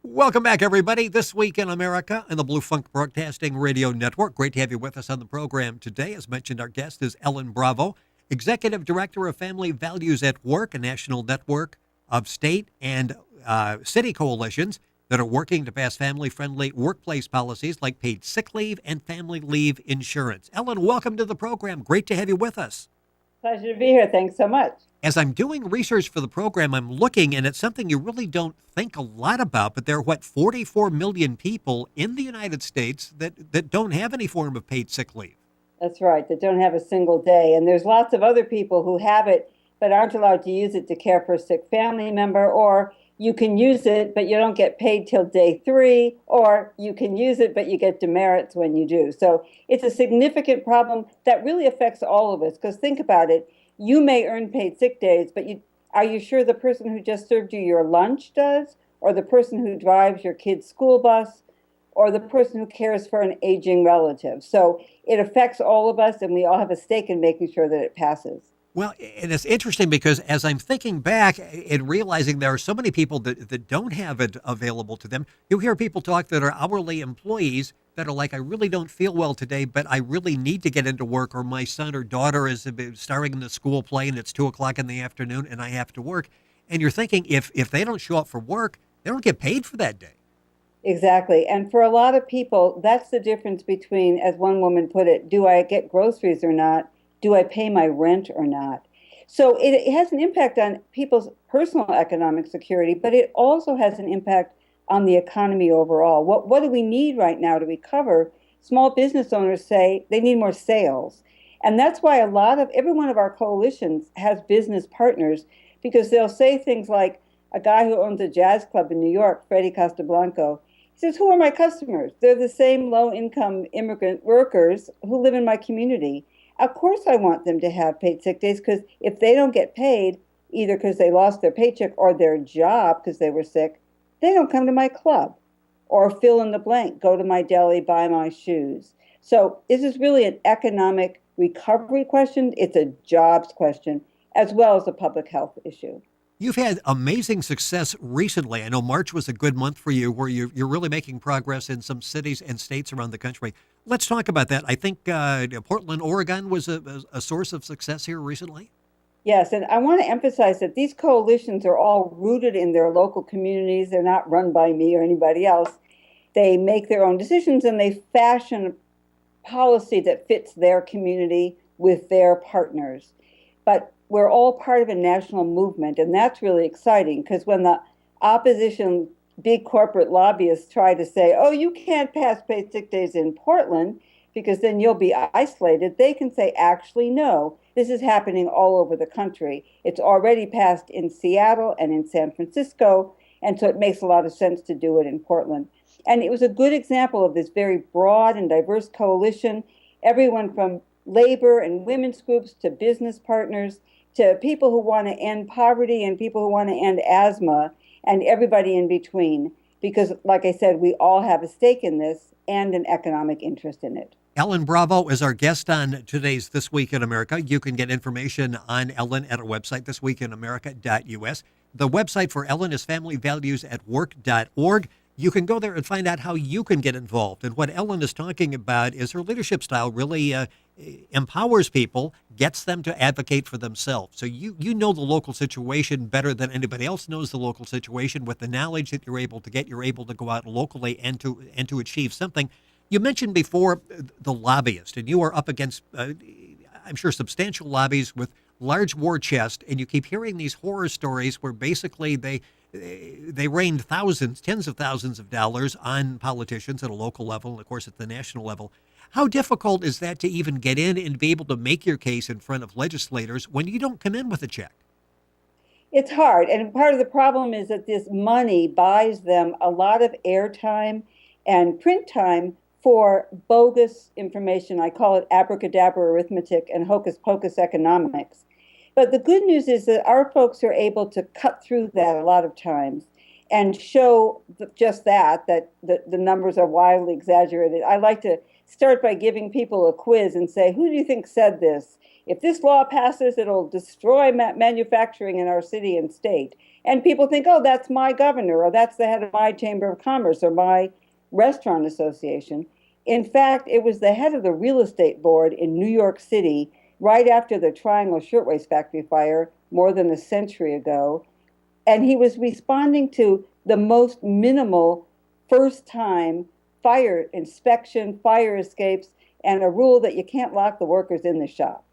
Welcome back, everybody. This Week in America and the Blue Funk Broadcasting Radio Network. Great to have you with us on the program today. As mentioned, our guest is Ellen Bravo, Executive Director of Family Values at Work, a national network of state and city coalitions that are working to pass family-friendly workplace policies like paid sick leave and family leave insurance. Ellen, welcome to the program. Great to have you with us. Pleasure to be here. Thanks so much. As I'm doing research for the program, I'm looking, and it's something you really don't think a lot about, but there are, 44 million people in the United States that don't have any form of paid sick leave. That's right. That don't have a single day. And there's lots of other people who have it, but aren't allowed to use it to care for a sick family member, or you can use it, but you don't get paid till day 3, or you can use it, but you get demerits when you do. So it's a significant problem that really affects all of us, because think about it. You may earn paid sick days, but are you sure the person who just served you your lunch does, or the person who drives your kid's school bus, or the person who cares for an aging relative? So it affects all of us, and we all have a stake in making sure that it passes. Well, and it's interesting because as I'm thinking back and realizing there are so many people that don't have it available to them, you hear people talk that are hourly employees that are like, I really don't feel well today, but I really need to get into work, or my son or daughter is starring in the school play and it's 2:00 in the afternoon and I have to work. And you're thinking if they don't show up for work, they don't get paid for that day. Exactly. And for a lot of people, that's the difference between, as one woman put it, do I get groceries or not? Do I pay my rent or not? So it has an impact on people's personal economic security, but it also has an impact on the economy overall. What do we need right now to recover? Small business owners say they need more sales. And that's why every one of our coalitions has business partners, because they'll say things like, a guy who owns a jazz club in New York, Freddie Castablanco, he says, who are my customers? They're the same low-income immigrant workers who live in my community. Of course I want them to have paid sick days, because if they don't get paid, either because they lost their paycheck or their job because they were sick, they don't come to my club, or fill in the blank, go to my deli, buy my shoes. So this is really an economic recovery question. It's a jobs question, as well as a public health issue. You've had amazing success recently. I know March was a good month for you, where you're really making progress in some cities and states around the country. Let's talk about that. I think Portland, Oregon was a source of success here recently. Yes, and I want to emphasize that these coalitions are all rooted in their local communities. They're not run by me or anybody else. They make their own decisions, and they fashion policy that fits their community with their partners. But we're all part of a national movement, and that's really exciting, because when the opposition big corporate lobbyists try to say, oh, you can't pass paid sick days in Portland because then you'll be isolated, they can say, actually, no, this is happening all over the country. It's already passed in Seattle and in San Francisco, and so it makes a lot of sense to do it in Portland. And it was a good example of this very broad and diverse coalition, everyone from labor and women's groups to business partners to people who want to end poverty and people who want to end asthma and everybody in between. Because, like I said, we all have a stake in this and an economic interest in it. Ellen Bravo is our guest on today's This Week in America. You can get information on Ellen at our website, thisweekinamerica.us. The website for Ellen is familyvaluesatwork.org. You can go there and find out how you can get involved. And what Ellen is talking about is her leadership style really empowers people, gets them to advocate for themselves. So you know the local situation better than anybody else knows the local situation. With the knowledge that you're able to get, you're able to go out locally and to achieve something. You mentioned before the lobbyist, and you are up against, I'm sure, substantial lobbies with large war chest, and you keep hearing these horror stories where basically they rained thousands, tens of thousands of dollars on politicians at a local level, and of course at the national level. How difficult is that to even get in and be able to make your case in front of legislators when you don't come in with a check? It's hard, and part of the problem is that this money buys them a lot of airtime and print time for bogus information. I call it abracadabra arithmetic and hocus pocus economics. But the good news is that our folks are able to cut through that a lot of times. and show just that the numbers are wildly exaggerated. I like to start by giving people a quiz and say, who do you think said this? If this law passes, it'll destroy manufacturing in our city and state. And people think, oh, that's my governor, or that's the head of my chamber of commerce, or my restaurant association. In fact, it was the head of the real estate board in New York City right after the Triangle Shirtwaist Factory fire more than a century ago. And he was responding to the most minimal first time fire inspection, fire escapes, and a rule that you can't lock the workers in the shop.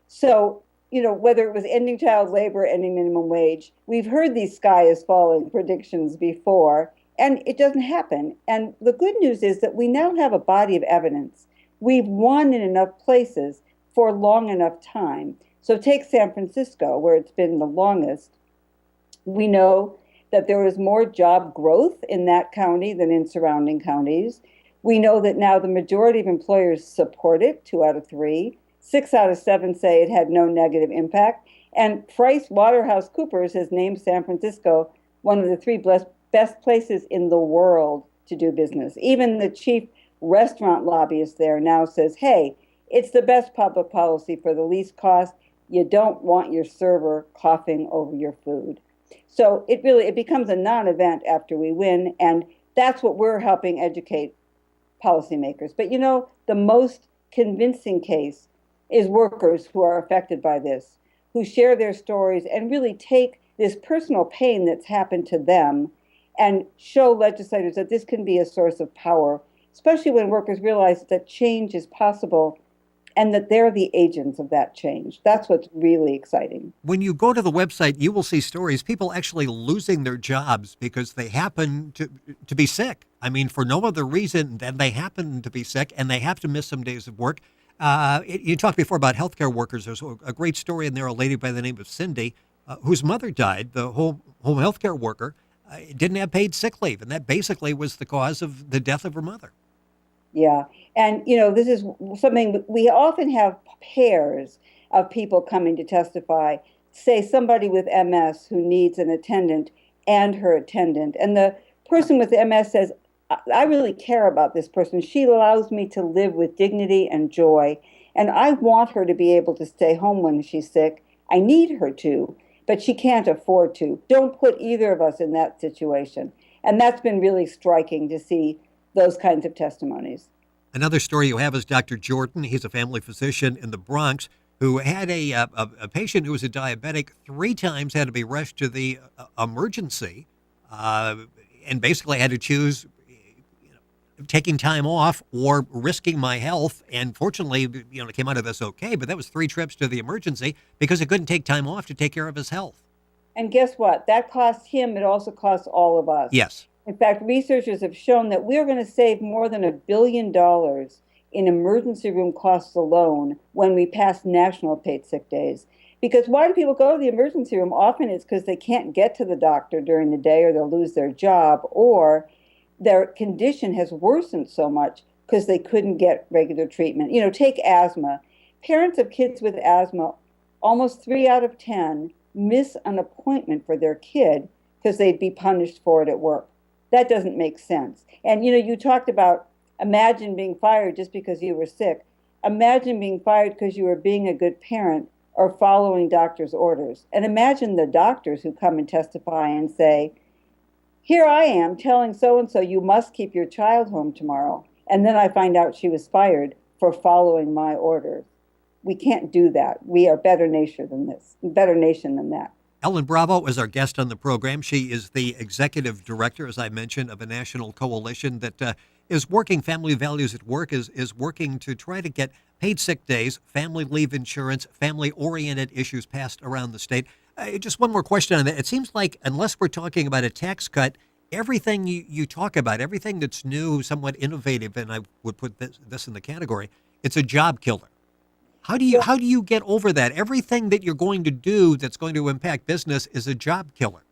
So, whether it was ending child labor, ending minimum wage, we've heard these sky is falling predictions before, and it doesn't happen. And the good news is that we now have a body of evidence. We've won in enough places for long enough time. So take San Francisco, where it's been the longest. We know that there is more job growth in that county than in surrounding counties. We know that now the majority of employers support it, 2 out of 3. 6 out of 7 say it had no negative impact. And Price Waterhouse Coopers has named San Francisco one of the 3 best places in the world to do business. Even the chief restaurant lobbyist there now says, hey, it's the best public policy for the least cost. You don't want your server coughing over your food. So it becomes a non-event after we win, and that's what we're helping educate policymakers. But the most convincing case is workers who are affected by this, who share their stories and really take this personal pain that's happened to them and show legislators that this can be a source of power, especially when workers realize that change is possible and that they're the agents of that change. That's what's really exciting. When you go to the website, you will see stories, people actually losing their jobs because they happen to be sick. I mean, for no other reason than they happen to be sick and they have to miss some days of work. You talked before about healthcare workers. There's a great story in there, a lady by the name of Cindy, whose mother died, the home healthcare worker, didn't have paid sick leave. And that basically was the cause of the death of her mother. Yeah. And, this is something we often have pairs of people coming to testify, say somebody with MS who needs an attendant and her attendant. And the person with MS says, I really care about this person. She allows me to live with dignity and joy. And I want her to be able to stay home when she's sick. I need her to, but she can't afford to. Don't put either of us in that situation. And that's been really striking to see those kinds of testimonies. Another story you have is Dr. Jordan. He's a family physician in the Bronx who had a patient who was a diabetic, 3 times had to be rushed to the emergency and basically had to choose taking time off or risking my health. And fortunately, it came out of this okay, but that was 3 trips to the emergency because he couldn't take time off to take care of his health. And guess what? That cost him. It also costs all of us. Yes. In fact, researchers have shown that we're going to save more than $1 billion in emergency room costs alone when we pass national paid sick days. Because why do people go to the emergency room? Often it's because they can't get to the doctor during the day or they'll lose their job, or their condition has worsened so much because they couldn't get regular treatment. Take asthma. Parents of kids with asthma, almost 3 out of 10 miss an appointment for their kid because they'd be punished for it at work. That doesn't make sense. And you talked about imagine being fired just because you were sick. Imagine being fired because you were being a good parent or following doctor's orders. And imagine the doctors who come and testify and say, here I am telling so-and-so you must keep your child home tomorrow. And then I find out she was fired for following my orders. We can't do that. We are better nation than that. Ellen Bravo is our guest on the program. She is the executive director, as I mentioned, of a national coalition that is working, Family Values at Work, is working to try to get paid sick days, family leave insurance, family-oriented issues passed around the state. Just one more question on that. It seems like unless we're talking about a tax cut, everything you talk about, everything that's new, somewhat innovative, and I would put this in the category, it's a job killer. How do you get over that? Everything that you're going to do that's going to impact business is a job killer.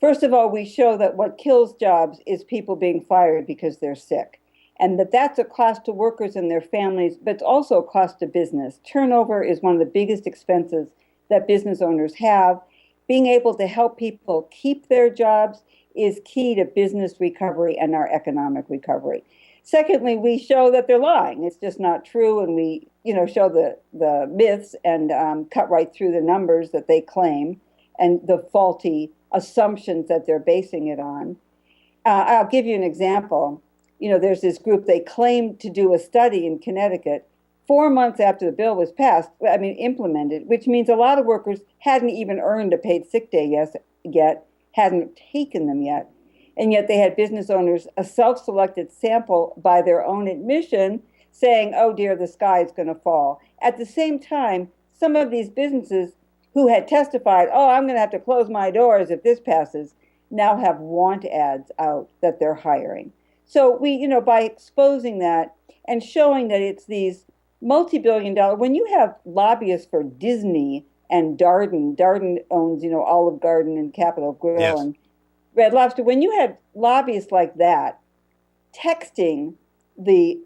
First of all, we show that what kills jobs is people being fired because they're sick, and that's a cost to workers and their families, but it's also a cost to business. Turnover is one of the biggest expenses that business owners have. being able to help people keep their jobs is key to business recovery and our economic recovery. Secondly, we show that they're lying. It's just not true, and we, show the myths and cut right through the numbers that they claim and the faulty assumptions that they're basing it on. I'll give you an example. There's this group, they claimed to do a study in Connecticut 4 months after the bill was passed, implemented, which means a lot of workers hadn't even earned a paid sick day yet, hadn't taken them yet. And yet they had business owners, a self-selected sample by their own admission, saying, oh dear, the sky is going to fall. At the same time, some of these businesses who had testified, oh, I'm going to have to close my doors if this passes, now have want ads out that they're hiring. So we, by exposing that and showing that it's these multi-billion-dollar, when you have lobbyists for Disney and Darden owns, Olive Garden and Capitol Grill Yes. and Red Lobster, when you had lobbyists like that texting the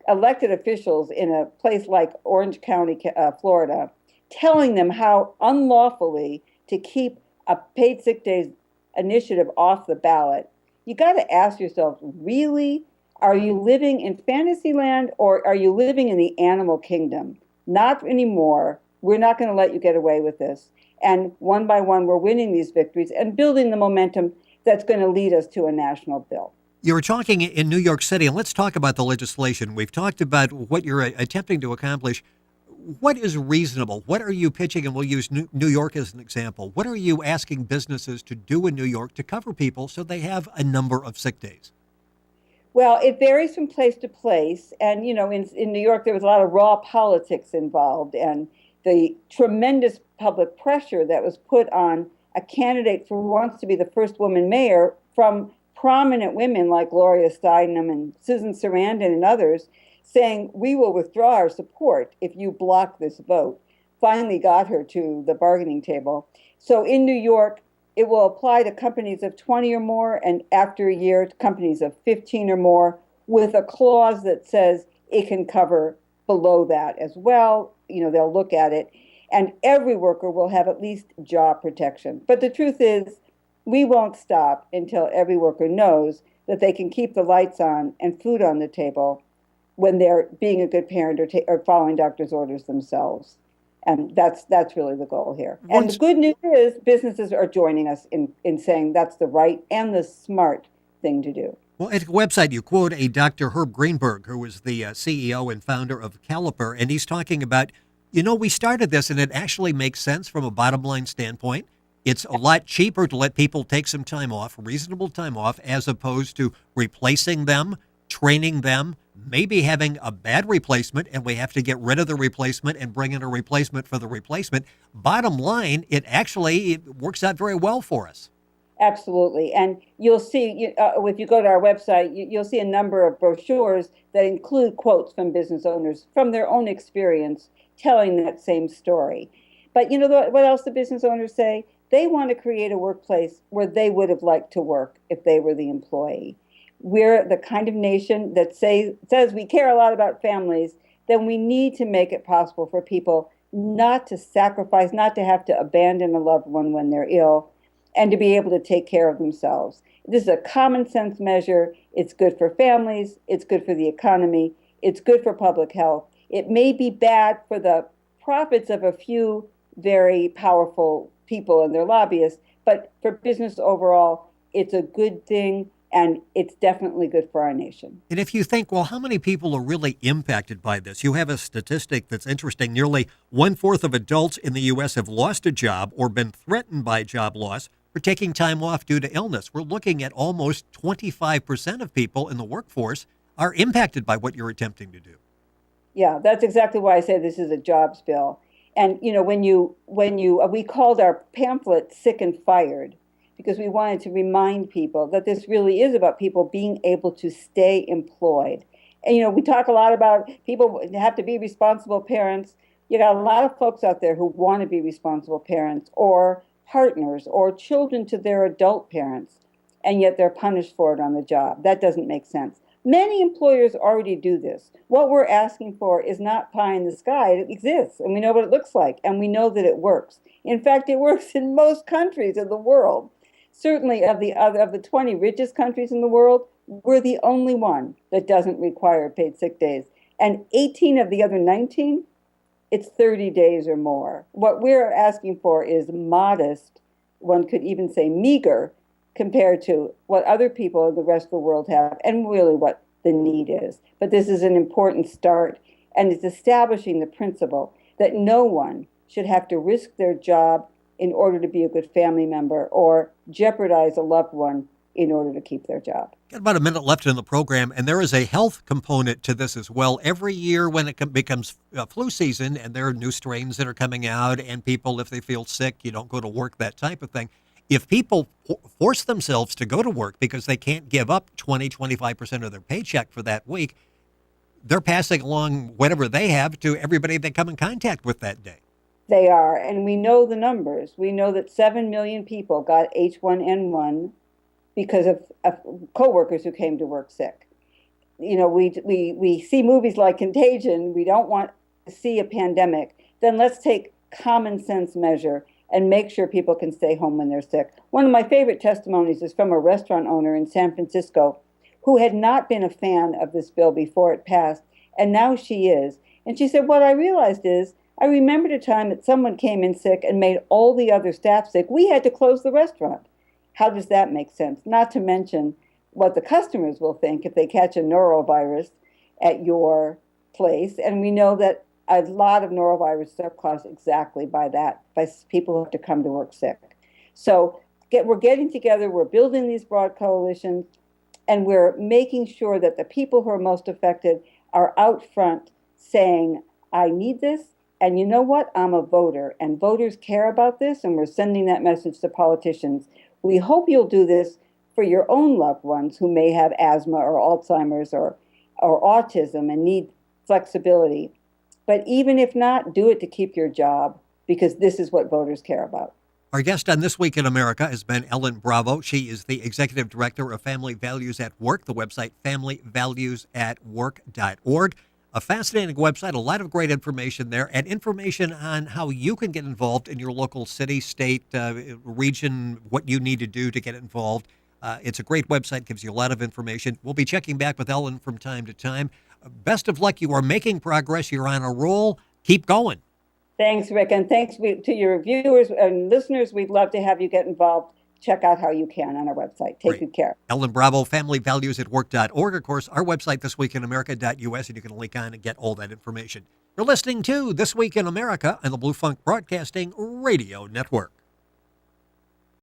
elected officials in a place like Orange County, Florida, telling them how unlawfully to keep a paid sick days initiative off the ballot, you got to ask yourself, really? Are you living in fantasy land or are you living in the animal kingdom? Not anymore. We're not going to let you get away with this. And one by one, we're winning these victories and building the momentum that's going to lead us to a national bill. You were talking in New York City, and let's talk about the legislation. We've talked about what you're attempting to accomplish. What is reasonable? What are you pitching? And we'll use New York as an example. What are you asking businesses to do in New York to cover people so they have a number of sick days? Well, it varies from place to place. And, in New York, there was a lot of raw politics involved and the tremendous public pressure that was put on a candidate who wants to be the first woman mayor from prominent women like Gloria Steinem and Susan Sarandon and others saying, we will withdraw our support if you block this vote, finally got her to the bargaining table. So in New York, it will apply to companies of 20 or more, and after a year, to companies of 15 or more, with a clause that says it can cover below that as well. They'll look at it, and every worker will have at least job protection. But the truth is, we won't stop until every worker knows that they can keep the lights on and food on the table when they're being a good parent or following doctor's orders themselves. And that's really the goal here. And the good news is businesses are joining us in saying that's the right and the smart thing to do. Well, at the website, you quote a Dr. Herb Greenberg, who is the CEO and founder of Caliper, and he's talking about, we started this, and it actually makes sense from a bottom line standpoint. It's a lot cheaper to let people take some time off, reasonable time off, as opposed to replacing them, training them, maybe having a bad replacement, and we have to get rid of the replacement and bring in a replacement for the replacement. Bottom line, it works out very well for us. Absolutely. And you'll see, if you go to our website, you'll see a number of brochures that include quotes from business owners from their own experience telling that same story. But what else the business owners say? They want to create a workplace where they would have liked to work if they were the employee. We're the kind of nation that says we care a lot about families, then we need to make it possible for people not to sacrifice, not to have to abandon a loved one when they're ill, and to be able to take care of themselves. This is a common sense measure. It's good for families. It's good for the economy. It's good for public health. It may be bad for the profits of a few very powerful people and their lobbyists, but for business overall, it's a good thing. And it's definitely good for our nation. And if you think, well, how many people are really impacted by this? You have a statistic that's interesting. Nearly 1/4 of adults in the U.S. have lost a job or been threatened by job loss for taking time off due to illness. We're looking at almost 25% of people in the workforce are impacted by what you're attempting to do. Yeah, that's exactly why I say this is a jobs bill. And, we called our pamphlet Sick and Fired, because we wanted to remind people that this really is about people being able to stay employed. And, we talk a lot about people have to be responsible parents. You got a lot of folks out there who want to be responsible parents or partners or children to their adult parents, and yet they're punished for it on the job. That doesn't make sense. Many employers already do this. What we're asking for is not pie in the sky. It exists, and we know what it looks like, and we know that it works. In fact, it works in most countries of the world. Certainly, of the 20 richest countries in the world, we're the only one that doesn't require paid sick days. And 18 of the other 19, it's 30 days or more. What we're asking for is modest, one could even say meager, compared to what other people in the rest of the world have and really what the need is. But this is an important start, and it's establishing the principle that no one should have to risk their job in order to be a good family member or jeopardize a loved one in order to keep their job. Got about a minute left in the program, and there is a health component to this as well. Every year when it becomes flu season and there are new strains that are coming out and people, if they feel sick, you don't go to work, that type of thing. If people force themselves to go to work because they can't give up 25% of their paycheck for that week, they're passing along whatever they have to everybody they come in contact with that day. They are, and we know the numbers. We know that 7 million people got H1N1 because of coworkers who came to work sick. You know, we see movies like Contagion. We don't want to see a pandemic. Then let's take common sense measure and make sure people can stay home when they're sick. One of my favorite testimonies is from a restaurant owner in San Francisco who had not been a fan of this bill before it passed, and now she is. And she said, what I realized is, I remembered a time that someone came in sick and made all the other staff sick. We had to close the restaurant. How does that make sense? Not to mention what the customers will think if they catch a norovirus at your place. And we know that a lot of noroviruses are caused exactly by that, by people who have to come to work sick. So we're getting together, we're building these broad coalitions, and we're making sure that the people who are most affected are out front saying, I need this, and you know what? I'm a voter, and voters care about this, and we're sending that message to politicians. We hope you'll do this for your own loved ones who may have asthma or Alzheimer's or autism and need flexibility. But even if not, do it to keep your job, because this is what voters care about. Our guest on This Week in America has been Ellen Bravo. She is the Executive Director of Family Values at Work, the website familyvaluesatwork.org. A fascinating website, a lot of great information there, and information on how you can get involved in your local city, state, region, what you need to do to get involved. It's a great website, gives you a lot of information. We'll be checking back with Ellen from time to time. Best of luck. You are making progress. You're on a roll. Keep going. Thanks, Rick, and thanks to your viewers and listeners. We'd love to have you get involved. Check out how you can on our website. Take good care. Ellen Bravo, familyvaluesatwork.org. Of course, our website, thisweekinamerica.us, and you can link on and get all that information. You're listening to This Week in America on the Blue Funk Broadcasting Radio Network.